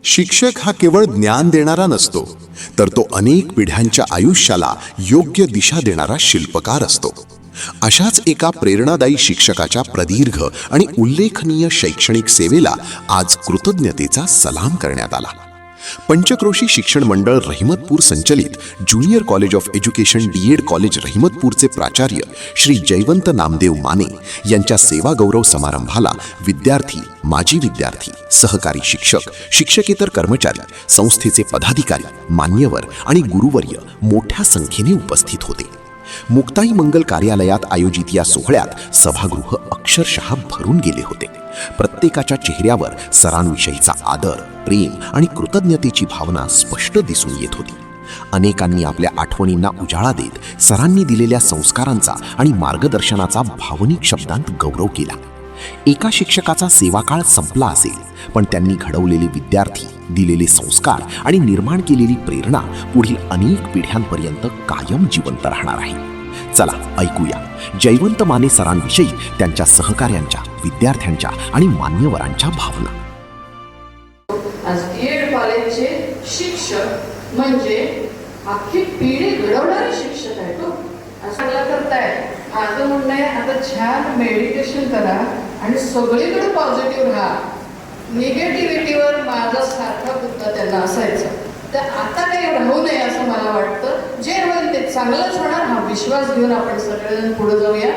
शिक्षक हा केवळ ज्ञान देणारा नसतो, तर तो अनेक पिढ्यांच्या आयुष्याला योग्य दिशा देणारा शिल्पकार असतो. अशाच एका प्रेरणादायी शिक्षकाच्या प्रदीर्घ आणि उल्लेखनीय शैक्षणिक सेवेला आज कृतज्ञतेचा सलाम करण्यात आला. पंचक्रोशी शिक्षण मंडळ रहिमतपूर संचलित junior college of education D Ed college रहिमतपूरचे प्राचार्य श्री जयवंत नामदेव माने यांच्या सेवा गौरव समारंभाला विद्यार्थी, माजी विद्यार्थी, सहकारी शिक्षक, शिक्षकेतर कर्मचारी, संस्थेचे पदाधिकारी, मान्यवर आणि गुरुवर्य मोठ्या संख्येने उपस्थित होते. मुक्ताई मंगल कार्यालयात आयोजित या सोहळ्यात सभागृह अक्षरशः भरून गेले होते. प्रत्येकाच्या चेहऱ्यावर सरांविषयीचा आदर, प्रेम आणि कृतज्ञतेची भावना स्पष्ट दिसून येत होती. अनेकांनी आपल्या आठवणींना उजाळा देत सरांनी दिलेल्या संस्कारांचा आणि मार्गदर्शनाचा भावनिक शब्दांत गौरव केला. एका शिक्षकाचा सेवाकाळ संपला असेल, पण त्यांनी घडवलेले विद्यार्थी, दिलेले संस्कार आणि निर्माण केलेली प्रेरणा पुढील अनेक पिढ्यांपर्यंत कायम जिवंत राहणार आहे. चला ऐकूया जयवंत माने सरांविषयी, त्यांच्या सहकाऱ्यांच्या, विद्यार्थ्यांच्या आणि मान्यवरांच्या भावना. आज डीएड कॉलेजचे शिक्षक म्हणजे अख्खी पिढी घडवणारे शिक्षक आहे. तो असं करताय. माझं म्हणणं आहे, आता छान मेडिटेशन करा आणि सगळीकडे पॉझिटिव्ह राहा. निगेटिव्हिटीवर माझा सारखा मुद्दा त्यांना असायचा. तर आता काही राहू नये असं मला वाटतं. जे होईल ते चांगलंच होणार हा विश्वास घेऊन आपण सगळेजण पुढे जाऊया.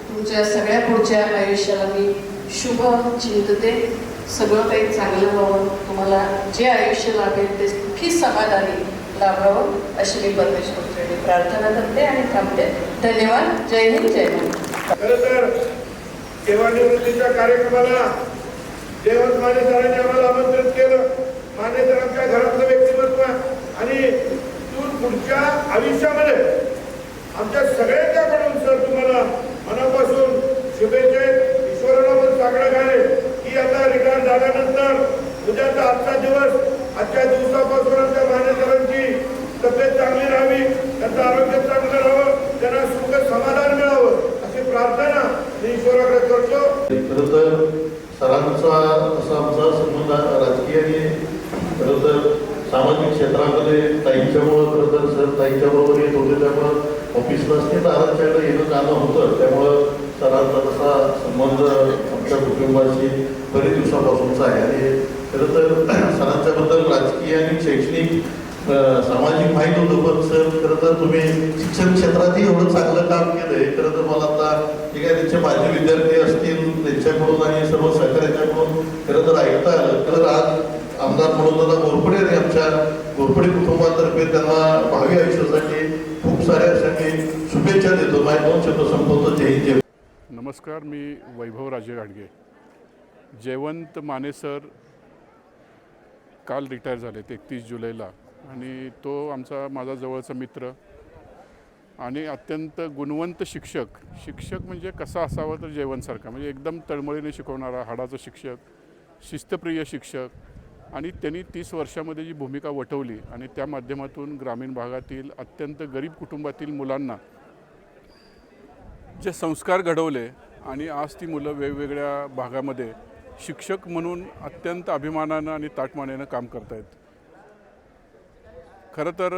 तुमच्या सगळ्या पुढच्या आयुष्याला मी शुभ चिंतते. सगळं काही चांगलं व्हावं, तुम्हाला जे आयुष्य लाभेल ते सुखी समाधानी लाभावं अशी मी परमेश्वराकडे प्रार्थना करते आणि थांबते. धन्यवाद. जय हिंद, जय महाराष्ट्र. खरं तर सेवानिवृत्तीच्या कार्यक्रमाला जयवंत माने सरांनी आम्हाला आमंत्रित केलं. माने सरांच्या घरातलं व्यक्तिमत्व आणि इथून पुढच्या आयुष्यामध्ये आमच्या सगळ्यांच्याकडून सर तुम्हाला मनापासून शुभेच्छा. ईश्वराला पण चांगलं घाले की आता रिटायर झाल्यानंतर उद्याचा आजचा दिवस, आजच्या दिवसापासून आमच्या माने सरांची तब्येत चांगली राहावी, त्यांचं आरोग्य चांगलं राहावं, त्यांना सुख समाधान मिळावं अशी प्रार्थना मी ईश्वराकडे करतो. खरं तर सरांचा असा आमचा संबंध राजकीय आणि खरं तर सामाजिक क्षेत्रामध्ये ताईंच्यामुळं, खरं तर सर ताईंच्याबरोबर येत होते, त्यामुळं ऑफिसला असते दारांच्याकडे येणं जाणं होतं. त्यामुळं सरांचा तसा संबंध आमच्या कुटुंबाशी बरेच दिवसापासूनचा आहे. आणि खरं तर सरांच्याबद्दल राजकीय आणि शैक्षणिक सामाजिक माहीत होतं, पण सर खरं तर तुम्ही शिक्षण क्षेत्रातही एवढं चांगलं काम केलंय. खरं तर मला आता जे काय त्यांचे माजी विद्यार्थी असतील त्यांच्याकडून आणि सर्व सहकार्याच्याकडून खरं तर ऐकता आलं. खरं आज आमदार म्हणून दादा घोरपडे आणि आमच्या घोरपडे कुटुंबातर्फे त्यांना भावी आयुष्यासाठी खूप साऱ्या अशा शुभेच्छा देतो. माझे 2 शब्द संपवतो. जय हिंद. नमस्कार, मी वैभव राजे गाडगे. जयवंत माने सर काल रिटायर झाले 31 जुलैला, आणि तो माझा जवळचा मित्र आणि अत्यंत गुणवंत शिक्षक म्हणजे कसा असावा तर जयवंतसारखा, म्हणजे एकदम तळमळीने शिकवणारा, हाडाचा शिक्षक, शिस्तप्रिय शिक्षक. आणि त्यांनी 30 वर्षामध्ये जी भूमिका वठवली आणि त्या माध्यमातून ग्रामीण भागातील अत्यंत गरीब कुटुंबातील मुलांना जे संस्कार घडवले आणि आज ती मुलं वेगवेगळ्या भागामध्ये शिक्षक म्हणून अत्यंत अभिमानानं आणि ताटमानेनं काम करत आहेत. खरं तर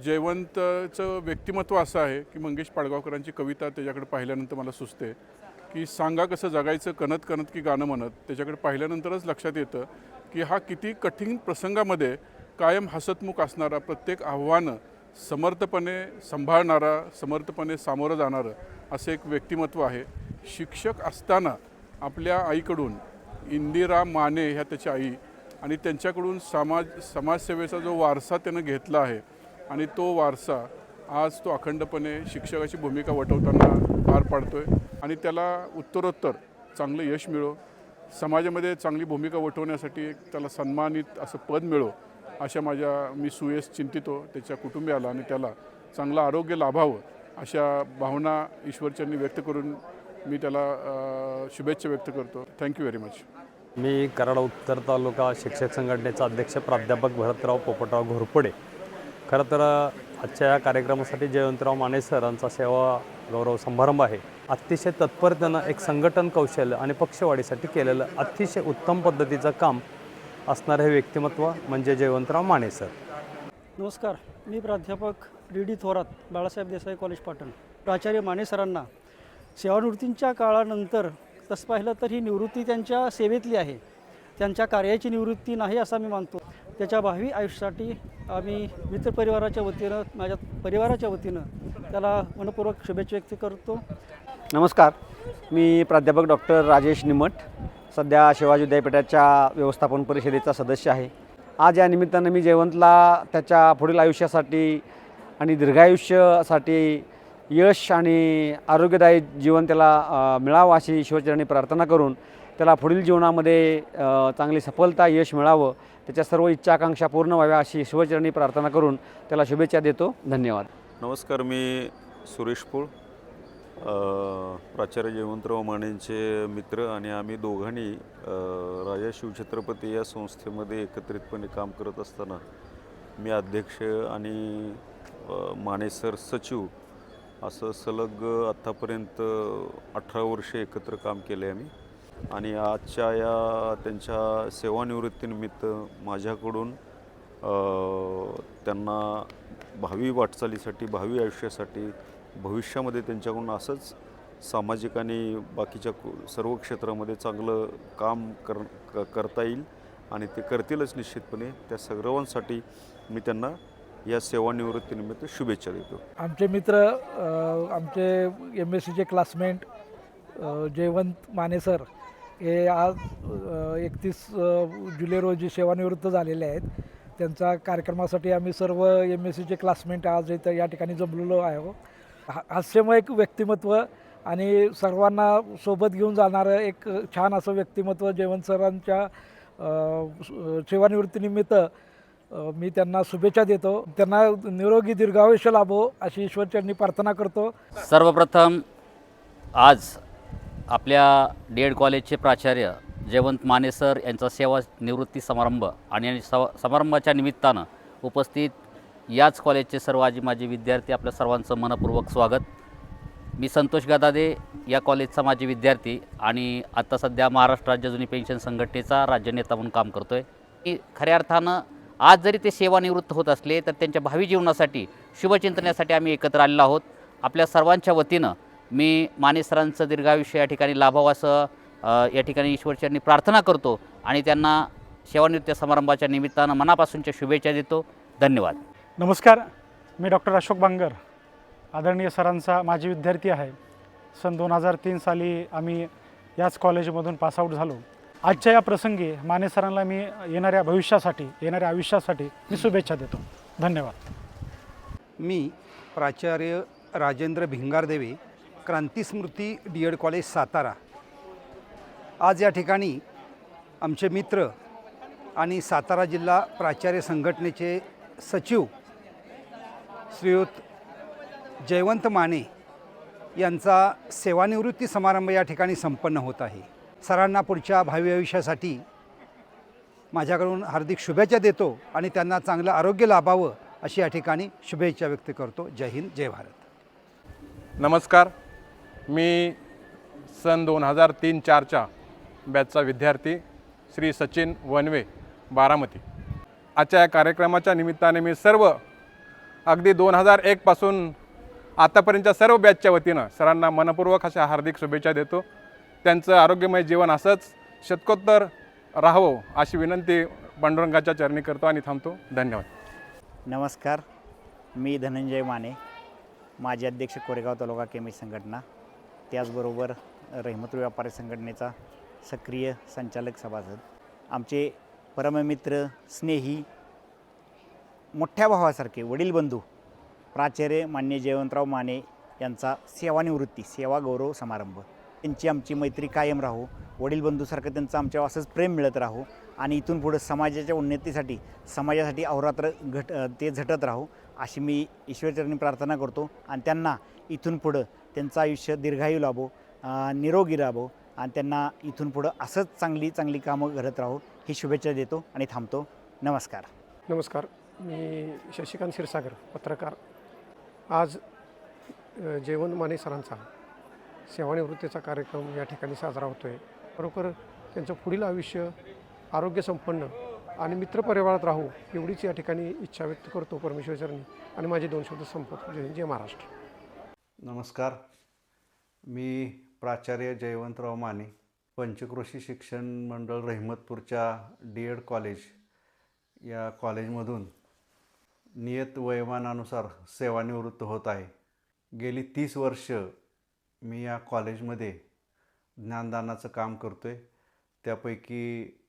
जयवंतचं व्यक्तिमत्व असं आहे की मंगेश पाडगावकरांची कविता त्याच्याकडे पाहिल्यानंतर मला सुचते की सांगा कसं जगायचं कणत कणत की गाणं म्हणत. त्याच्याकडे पाहिल्यानंतरच लक्षात येतं की हा किती कठीण प्रसंगामध्ये कायम हसतमुख असणारा, प्रत्येक आव्हानं समर्थपणे सांभाळणारा, समर्थपणे सामोरं जाणारं असं एक व्यक्तिमत्व आहे. शिक्षक असताना आपल्या आईकडून, इंदिरा माने ह्या त्याच्या आई, आणि त्यांच्याकडून समाजसेवेचा जो वारसा त्यानं घेतला आहे आणि तो वारसा आज तो अखंडपणे शिक्षकाची भूमिका वठवताना पार पाडतो आहे. आणि त्याला उत्तरोत्तर चांगलं यश मिळो, समाजामध्ये चांगली भूमिका वठवण्यासाठी त्याला सन्मानित असं पद मिळो अशा मी सुयश चिंतितो. त्याच्या कुटुंबियाला आणि त्याला चांगलं आरोग्य लाभावं अशा भावना ईश्वरचरणी व्यक्त करून मी त्याला शुभेच्छा व्यक्त करतो. Thank you very much. मी कराड उत्तर तालुका शिक्षक संघटनेचा अध्यक्ष प्राध्यापक भरतराव पोपटराव घोरपडे. खरं तर आजच्या या कार्यक्रमासाठी जयवंतराव माने सरांचा सेवा गौरव समारंभ आहे. अतिशय तत्परतेनं एक संघटन कौशल्य आणि पक्षवाढीसाठी केलेलं अतिशय उत्तम पद्धतीचं काम असणारे हे व्यक्तिमत्व म्हणजे जयवंतराव माने सर. नमस्कार, मी प्राध्यापक डी थोरात, बाळासाहेब देसाई कॉलेज पाटण. प्राचार्य माने सरांना सेवानिवृत्तींच्या काळानंतर तसं पाहिलं तर ही निवृत्ती त्यांच्या सेवेतली आहे, त्यांच्या कार्याची निवृत्ती नाही असं मी मानतो. त्याच्या भावी आयुष्यासाठी आम्ही मित्रपरिवाराच्या वतीनं, माझ्या परिवाराच्या वतीनं त्याला मनपूर्वक शुभेच्छा व्यक्त करतो. नमस्कार, मी प्राध्यापक डॉक्टर राजेश निमट, सध्या शिवाजी विद्यापीठाच्या व्यवस्थापन परिषदेचा सदस्य आहे. आज या निमित्तानं मी जयवंतला त्याच्या पुढील आयुष्यासाठी आणि दीर्घायुष्यासाठी यश आणि आरोग्यदायी जीवन त्याला मिळावं अशी ईश्वरचरणी प्रार्थना करून त्याला पुढील जीवनामध्ये चांगली सफलता, यश मिळावं, त्याच्या सर्व इच्छा आकांक्षा पूर्ण व्हाव्या अशी ईश्वरचरणी प्रार्थना करून त्याला शुभेच्छा देतो. धन्यवाद. नमस्कार, मी सुरेश पोळ, प्राचार्य जयवंतराव मानेंचे मित्र आणि आम्ही दोघांनी राजा शिवछत्रपती या संस्थेमध्ये एकत्रितपणे काम करत असताना मी अध्यक्ष आणि माने सर सचिव असं सलग आत्तापर्यंत 18 वर्षे एकत्र काम केले आम्ही. आणि आजच्या या त्यांच्या सेवानिवृत्तीनिमित्त माझ्याकडून त्यांना भावी वाटचालीसाठी, भावी आयुष्यासाठी, भविष्यामध्ये त्यांच्याकडून असंच सामाजिक आणि बाकीच्या सर्व क्षेत्रामध्ये चांगलं काम करता येईल आणि ते करतीलच निश्चितपणे. त्या सर्वांसाठी मी त्यांना या सेवानिवृत्तीनिमित्त शुभेच्छा देतो. आमचे मित्र, आमचे MSCचे क्लासमेट जयवंत माने सर हे आज 31 जुलै रोजी सेवानिवृत्त झालेले आहेत. त्यांच्या कार्यक्रमासाठी आम्ही सर्व MSCचे क्लासमेट आज इथं या ठिकाणी जमलेलो आहे. हास्यमय एक व्यक्तिमत्व आणि सर्वांना सोबत घेऊन जाणारं एक छान असं व्यक्तिमत्व जयवंत सरांच्या सेवानिवृत्तीनिमित्त मी त्यांना शुभेच्छा देतो. त्यांना निरोगी दीर्घायुष्य लाभो अशी ईश्वरचरणी प्रार्थना करतो. सर्वप्रथम आज आपल्या DED कॉलेजचे प्राचार्य जयवंत माने सर यांचा सेवानिवृत्ती समारंभ आणि समारंभाच्या निमित्तानं उपस्थित याच कॉलेजचे सर्व माजी विद्यार्थी, आपल्या सर्वांचं मनपूर्वक स्वागत. मी संतोष गदादे, या कॉलेजचा माजी विद्यार्थी आणि आता सध्या महाराष्ट्र राज्य जुनी पेन्शन संघटनेचा राज्यनेता म्हणून काम करतो आहे. खऱ्या अर्थानं आज जरी ते सेवानिवृत्त होत असले तर त्यांच्या भावी जीवनासाठी शुभचिंतनासाठी आम्ही एकत्र आलेलो आहोत. आपल्या सर्वांच्या वतीनं मी माने सरांचं दीर्घायुष्य या ठिकाणी लाभावं असं या ठिकाणी ईश्वरचरणी प्रार्थना करतो आणि त्यांना सेवानिवृत्ती समारंभाच्या निमित्तानं मनापासूनच्या शुभेच्छा देतो. धन्यवाद. नमस्कार, मी डॉक्टर अशोक बांगर, आदरणीय सरांचा माजी विद्यार्थी आहे. सन 2003 साली आम्ही याच कॉलेजमधून पासआउट झालो. आजच्या या प्रसंगी माने सरांना मी येणाऱ्या भविष्यासाठी, येणाऱ्या आयुष्यासाठी मी शुभेच्छा देतो. धन्यवाद. मी प्राचार्य राजेंद्र भिंगारदेवे, क्रांतिस्मृती DED कॉलेज सातारा. आज या ठिकाणी आमचे मित्र आणि सातारा जिल्हा प्राचार्य संघटनेचे सचिव श्रीयुत जयवंत माने यांचा सेवानिवृत्ती समारंभ या ठिकाणी संपन्न होत आहे. सरांना पुढच्या भावी आयुष्यासाठी माझ्याकडून हार्दिक शुभेच्छा देतो आणि त्यांना चांगलं आरोग्य लाभावं अशी या ठिकाणी शुभेच्छा व्यक्त करतो. जय हिंद, जय भारत. नमस्कार, मी सन 2003-04च्या बॅचचा विद्यार्थी श्री सचिन वनवे, बारामती. आजच्या या कार्यक्रमाच्या निमित्ताने मी सर्व अगदी 2001 पासून आतापर्यंतच्या सर्व बॅचच्या वतीनं सरांना मनपूर्वक अशा हार्दिक शुभेच्छा देतो. त्यांचं आरोग्यमय जीवन असंच शतकोत्तर राहावं अशी विनंती पांडुरंगाच्या चरणी करतो आणि थांबतो. धन्यवाद. नमस्कार, मी धनंजय माने, माजी अध्यक्ष कोरेगाव तालुका केमिस्ट संघटना, त्याचबरोबर रहिमतुल व्यापारी संघटनेचा सक्रिय संचालक सभासद. आमचे परममित्र, स्नेही, मोठ्या भावासारखे वडील बंधू प्राचार्य मान्य जयवंतराव माने यांचा सेवानिवृत्ती सेवा गौरव समारंभ. त्यांची आमची मैत्री कायम राहो, वडील बंधूसारखं त्यांचं आमच्यावर असंच प्रेम मिळत राहो आणि इथून पुढं समाजाच्या उन्नतीसाठी, समाजासाठी अहोरात्र ते झटत राहो अशी मी ईश्वरचरणी प्रार्थना करतो. आणि त्यांना इथून पुढं त्यांचं आयुष्य दीर्घायू लाभो, निरोगी राहो आणि त्यांना इथून पुढं असंच चांगली चांगली कामं घडत राहो ही शुभेच्छा देतो आणि थांबतो. नमस्कार. नमस्कार, मी शशिकांत क्षीरसागर, पत्रकार. आज जयवंत माने सरांचा सेवानिवृत्तीचा कार्यक्रम या ठिकाणी साजरा होतो आहे. खरोखर त्यांचं पुढील आयुष्य आरोग्यसंपन्न आणि मित्रपरिवारात राहू एवढीच या ठिकाणी इच्छा व्यक्त करतो परमेश्वरचरणी आणि माझे 2 शब्द संपवतो. जय महाराष्ट्र. नमस्कार, मी प्राचार्य जयवंतराव माने, पंचक्रोशी शिक्षण मंडळ रहिमतपूरच्या DED कॉलेज या कॉलेजमधून नियत वयोमानानुसार सेवानिवृत्त होत आहे. गेली 30 वर्ष मी या कॉलेजमध्ये ज्ञानदानाचं काम करतो आहे. त्यापैकी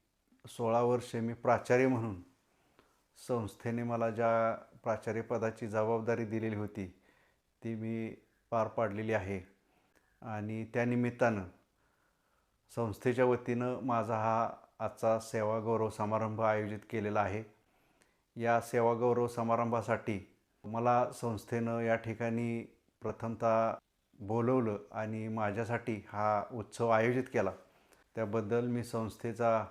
16 वर्षे मी प्राचार्य म्हणून संस्थेने मला ज्या प्राचार्यपदाची जबाबदारी दिलेली होती ती मी पार पाडलेली आहे. आणि त्यानिमित्तानं संस्थेच्या वतीनं माझा हा आजचा सेवागौरव समारंभ आयोजित केलेला आहे. या सेवागौरव समारंभासाठी मला संस्थेनं या ठिकाणी प्रथमतः बोलवलं आणि माझ्यासाठी हा उत्सव आयोजित केला. त्याबद्दल मी संस्थेचा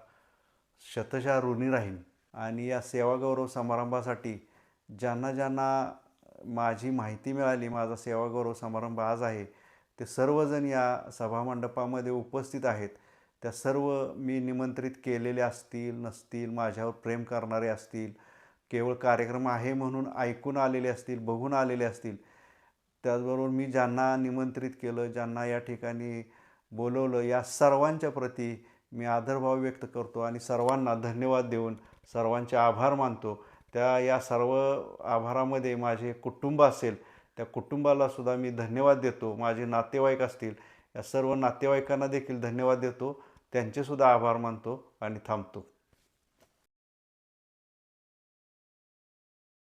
शतशः ऋणी राहीन. आणि या सेवागौरव समारंभासाठी ज्यांना ज्यांना माझी माहिती मिळाली, माझा सेवागौरव समारंभ आज आहे, ते सर्वजण या सभामंडपामध्ये उपस्थित आहेत. त्या सर्व मी निमंत्रित केलेले असतील नसतील, माझ्यावर प्रेम करणारे असतील, केवळ कार्यक्रम आहे म्हणून ऐकून आलेले असतील, बघून आलेले असतील. त्याचबरोबर मी ज्यांना निमंत्रित केलं, ज्यांना या ठिकाणी बोलवलं, या सर्वांच्या प्रती मी आदरभाव व्यक्त करतो आणि सर्वांना धन्यवाद देऊन सर्वांचे आभार मानतो. या सर्व आभारामध्ये माझे कुटुंब असेल, त्या कुटुंबालासुद्धा मी धन्यवाद देतो. माझे नातेवाईक असतील, या सर्व नातेवाईकांना देखील धन्यवाद देतो. त्यांचेसुद्धा आभार मानतो आणि थांबतो.